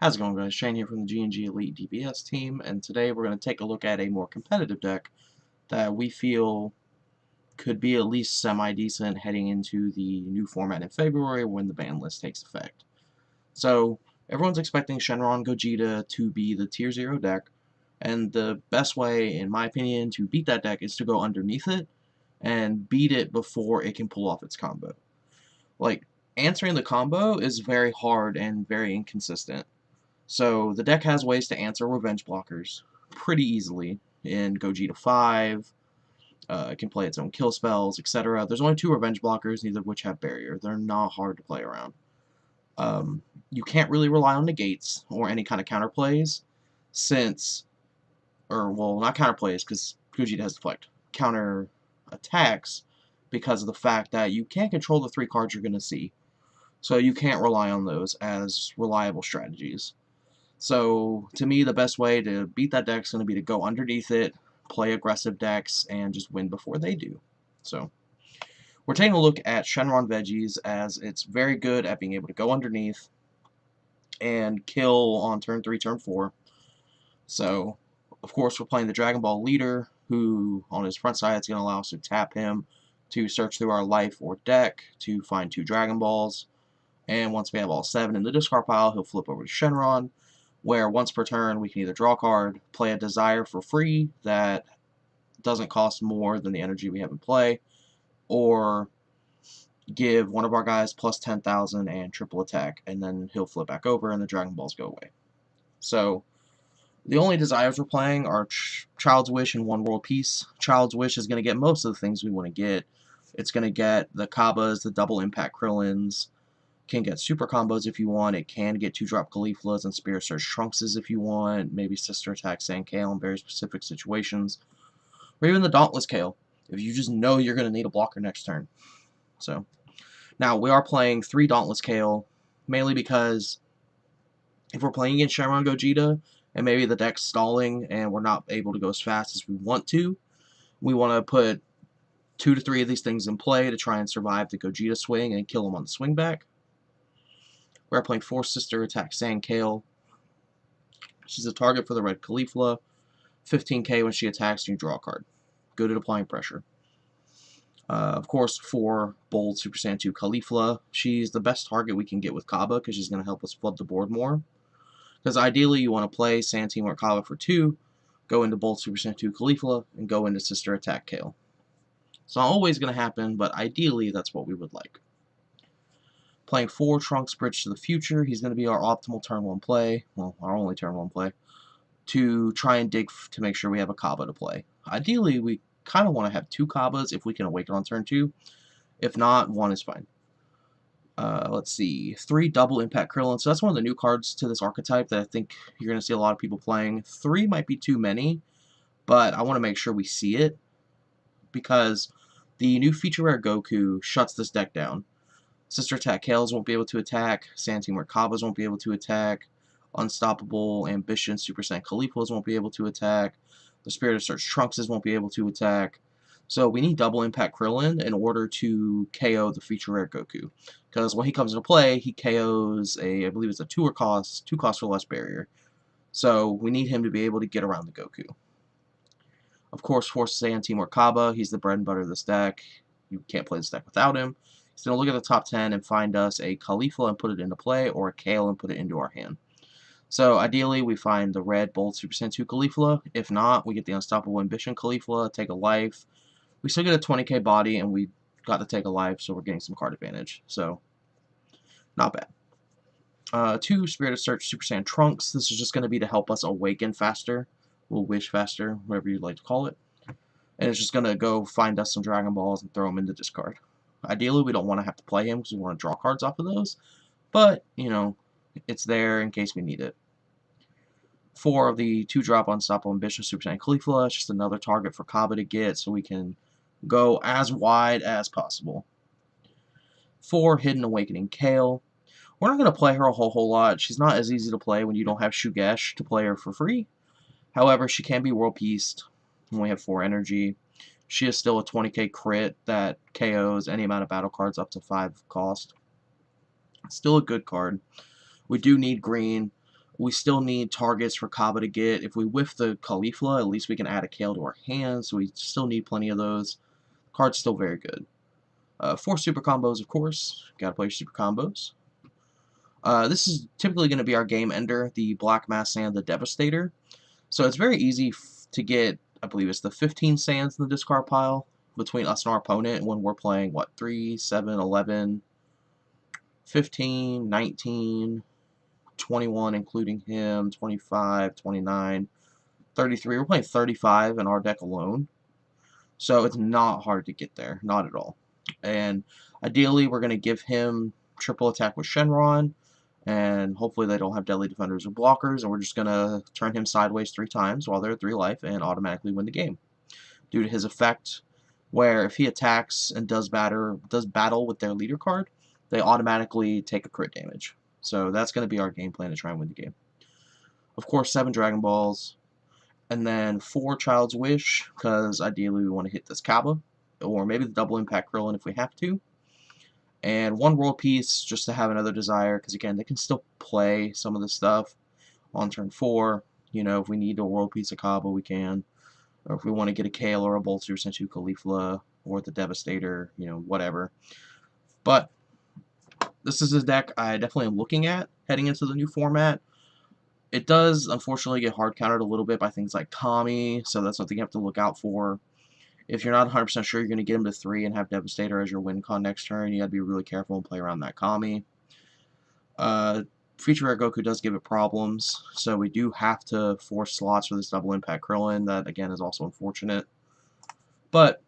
How's it going, guys? Shane here from the GnG Elite DPS team, and today we're going to take a look at a more competitive deck that we feel could be at least semi-decent heading into the new format in February when the ban list takes effect. So, everyone's expecting Shenron Veggies to be the Tier 0 deck, and the best way, in my opinion, to beat that deck is to go underneath it and beat it before it can pull off its combo. Like, answering the combo is very hard and very inconsistent. So the deck has ways to answer revenge blockers pretty easily in GnG 5. It can play its own kill spells, etc. There's only 2 revenge blockers, neither of which have barrier. They're not hard to play around. You can't really rely on negates or any kind of counterplays since, well, not counterplays because GnG has deflect. Counter attacks because of the fact that you can't control the 3 cards you're going to see. So you can't rely on those as reliable strategies. So, to me, the best way to beat that deck is going to be to go underneath it, play aggressive decks, and just win before they do. So, we're taking a look at Shenron Veggies, as it's very good at being able to go underneath and kill on turn 3, turn 4. So, of course, we're playing the Dragon Ball leader, who, on his front side, is going to allow us to tap him to search through our life or deck to find 2 Dragon Balls. And once we have all 7 in the discard pile, he'll flip over to Shenron, where once per turn we can either draw a card, play a Desire for free that doesn't cost more than the energy we have in play, or give one of our guys plus 10,000 and triple attack, and then he'll flip back over and the Dragon Balls go away. So the only Desires we're playing are Child's Wish and One World Peace. Child's Wish is going to get most of the things we want to get. It's going to get the Kabbas, the double impact Krillins, can get super combos if you want. It can get 2-drop Cauliflas and Spirit Surge Trunkses if you want. Maybe Sister Attack Sand Kale in very specific situations. Or even the Dauntless Kale, if you just know you're going to need a blocker next turn. So, now we are playing 3 Dauntless Kale, mainly because if we're playing against Shenron Veggies, and maybe the deck's stalling and we're not able to go as fast as we want to, we want to put 2 to 3 of these things in play to try and survive the Veggies swing and kill them on the swing back. We're playing 4 Sister Attack Sand Kale. She's a target for the red Caulifla. 15k when she attacks, you draw a card. Good at applying pressure. Of course, 4 Bold Super Saiyan 2 Caulifla. She's the best target we can get with Kaba because she's going to help us flood the board more. Because ideally, you want to play Saiyan Team or Kaba for 2, go into Bold Super Saiyan 2 Caulifla, and go into Sister Attack Kale. It's not always going to happen, but ideally, that's what we would like. Playing 4 Trunks Bridge to the Future. He's going to be our optimal turn 1 play, well, our only turn 1 play, to try and dig to make sure we have a Kaba to play. Ideally, we kind of want to have 2 Kabas if we can awaken on turn 2. If not, 1 is fine. Let's see, 3 Double Impact Krillin. So that's one of the new cards to this archetype that I think you're going to see a lot of people playing. 3 might be too many, but I want to make sure we see it, because the new feature rare Goku shuts this deck down. Sister Attack Kales won't be able to attack. Saiyan Team Kabas won't be able to attack. Unstoppable Ambition Super Saiyan Cauliflas won't be able to attack. The Spirit of Search Trunkses won't be able to attack. So we need Double Impact Krillin in order to KO the feature rare Goku. Because when he comes into play, he KOs I believe it's a 2 cost or less barrier. So we need him to be able to get around the Goku. Of course, for Saiyan Team Kaba, he's the bread and butter of this deck. You can't play this deck without him. He's going to look at the top 10 and find us a Caulifla and put it into play, or a Kale and put it into our hand. So ideally, we find the red Bold Super Saiyan 2 Caulifla. If not, we get the Unstoppable Ambition Caulifla, take a life. We still get a 20k body, and we got to take a life, so we're getting some card advantage. So, not bad. 2 Spirit of Search Super Saiyan Trunks. This is just going to be to help us awaken faster. We'll wish faster, whatever you'd like to call it. And it's just going to go find us some Dragon Balls and throw them into discard. Ideally, we don't want to have to play him because we want to draw cards off of those. But, you know, it's there in case we need it. 4 of the 2-drop Unstoppable Ambition Super Saiyan Caulifla. It's just another target for Kaba to get so we can go as wide as possible. 4 Hidden Awakening Kale. We're not going to play her a whole lot. She's not as easy to play when you don't have Shugesh to play her for free. However, she can be World Peaced when we have 4 energy. She is still a 20k crit that KOs any amount of battle cards up to 5 cost. Still a good card. We do need green. We still need targets for Kaba to get. If we whiff the Caulifla, at least we can add a Kale to our hand, so we still need plenty of those. Card's still very good. 4 super combos, of course. Gotta play your super combos. This is typically going to be our game ender, the Black Mass Sand, the Devastator. So it's very easy to get, I believe it's the 15 sands in the discard pile between us and our opponent when we're playing, what, 3, 7, 11, 15, 19, 21, including him, 25, 29, 33. We're playing 35 in our deck alone. So it's not hard to get there, not at all. And ideally, we're going to give him triple attack with Shenron, and hopefully they don't have deadly defenders or blockers, and we're just going to turn him sideways 3 times while they're at 3 life and automatically win the game. Due to his effect, where if he attacks and does battle with their leader card, they automatically take a crit damage. So that's going to be our game plan to try and win the game. Of course, 7 Dragon Balls, and then 4 Child's Wish, because ideally we want to hit this Kaba, or maybe the double impact Krillin if we have to. And 1 World Peace, just to have another desire, because again, they can still play some of the stuff on turn 4. You know, if we need a World Peace of Kaba, we can. Or if we want to get a Kale or a Bolster Sensu Caulifla, or the Devastator, you know, whatever. But this is a deck I definitely am looking at heading into the new format. It does, unfortunately, get hard countered a little bit by things like Kami, so that's something you have to look out for. If you're not 100% sure you're going to get him to 3 and have Devastator as your win con next turn, you got to be really careful and play around that Kami. Feature Rare Goku does give it problems, so we do have to force slots for this double impact Krillin. That, again, is also unfortunate. But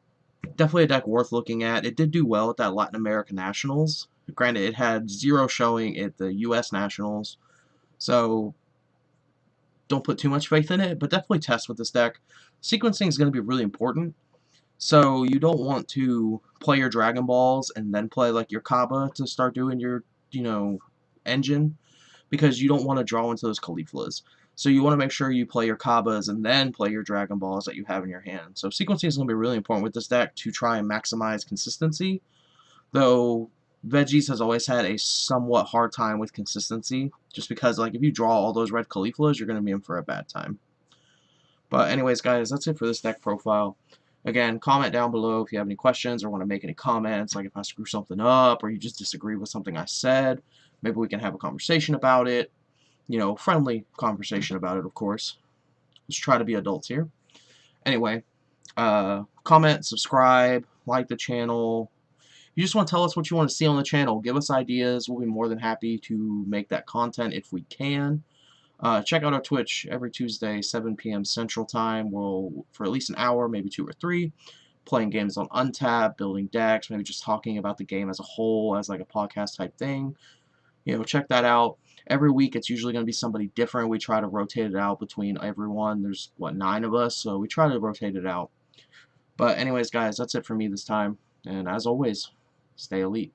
definitely a deck worth looking at. It did do well at that Latin American Nationals. Granted, it had 0 showing at the US Nationals, so don't put too much faith in it, but definitely test with this deck. Sequencing is going to be really important, so you don't want to play your Dragon Balls and then play like your Kaba to start doing your, you know, engine, because you don't want to draw into those Cauliflas. So you want to make sure you play your Kabas and then play your Dragon Balls that you have in your hand. So sequencing is going to be really important with this deck to try and maximize consistency, though Veggies has always had a somewhat hard time with consistency, just because, like, if you draw all those red Cauliflas, you're going to be in for a bad time. But anyways, guys, that's it for this deck profile. Again, comment down below if you have any questions or want to make any comments, like if I screw something up or you just disagree with something I said. Maybe we can have a conversation about it. You know, friendly conversation about it, of course. Let's try to be adults here. Anyway, comment, subscribe, like the channel. You just want to tell us what you want to see on the channel. Give us ideas. We'll be more than happy to make that content if we can. Check out our Twitch every Tuesday, 7 p.m. Central Time. We'll, for at least an hour, maybe 2 or 3, playing games on Untapped, building decks, maybe just talking about the game as a whole as like a podcast type thing. You know, check that out. Every week it's usually going to be somebody different. We try to rotate it out between everyone. There's, what, 9 of us, so we try to rotate it out. But anyways, guys, that's it for me this time. And as always, stay elite.